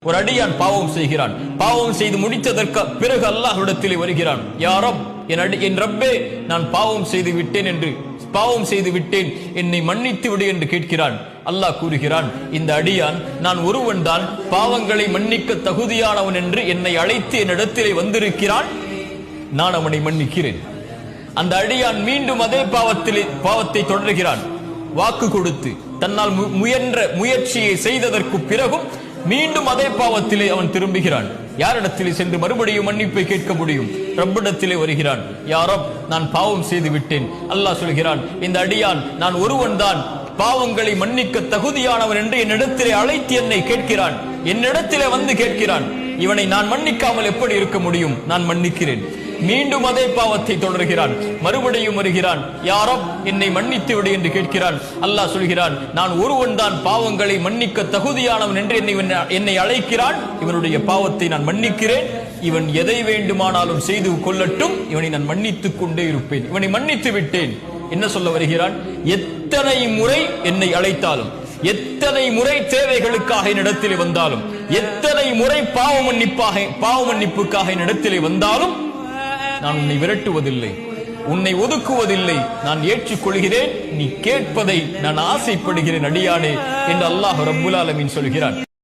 ஒரு அடியான் பாவம் செய்கிறான். பாவம் செய்து முடித்ததற்கு பிறகு அல்லாஹ்விடத்திலே வருகிறான். யா ரப், என் ரப்பே, நான் பாவம் செய்து விட்டேன், என்னை மன்னித்து விடு என்று கேட்கிறான். அல்லாஹ் கூறுகிறான், இந்த அடியான் நான் ஒருவன் தான் பாவங்களை மன்னிக்க தகுதியானவன் என்று என்னை அழைத்து என்னிடத்திலே வந்திருக்கிறான், நான் அவனை மன்னிக்கிறேன். அந்த அடியான் மீண்டும் அதே பாவத்தை தொடர்கிறான். வாக்கு கொடுத்து தன்னால் முயன்ற முயற்சியை செய்ததற்கு பிறகும் மீண்டும் அதே பாவத்திலே அவன் திரும்புகிறான். யாரிடத்திலே சென்று மறுபடியும் மன்னிப்பை கேட்க முடியும்? ரப்பிடத்திலே வருகிறான். யா ரப், நான் பாவம் செய்து விட்டேன். அல்லாஹ் சொல்கிறான், இந்த அடியான் நான் ஒருவன் தான் பாவங்களை மன்னிக்க தகுதியானவன் என்று என்னிடத்திலே அழைத்து என்னை கேட்கிறான், என்னிடத்திலே வந்து கேட்கிறான். இவனை நான் மன்னிக்காமல் எப்படி இருக்க முடியும்? நான் மன்னிக்கிறேன். மீண்டும் அதே பாவத்தை தொடர்கிறான். மறுபடியும் வருகிறான். யா ரப், என்னை மன்னித்து விடு என்று கேட்கிறான். அல்லாஹ் சொல்கிறான், நான் ஒருவன் தான் பாவங்களை மன்னிக்க தகுதியானவன் என்று என்னை அழைக்கிறான். இவனுடைய பாவத்தை நான் மன்னிக்கிறேன். இவன் எதை வேண்டுமானாலும் செய்து கொள்ளட்டும், இவனை நான் மன்னித்துக் கொண்டே இருப்பேன். இவனை மன்னித்து விட்டேன். என்ன சொல்ல வருகிறான்? எத்தனை முறை என்னை அழைத்தாலும், எத்தனை முறை தேவைகளுக்காக என்னிடத்திலே வந்தாலும், எத்தனை முறை பாவ மன்னிப்புக்காக என்னிடத்திலே வந்தாலும் நான் உன்னை விரட்டுவதில்லை, உன்னை ஒதுக்குவதில்லை. நான் ஏற்றுக்கொள்கிறேன். நீ கேட்பதை நான் ஆசைப்படுகிறேன் அடியானே என்று அல்லாஹ் ரப்புல் ஆலமீன் சொல்கிறான்.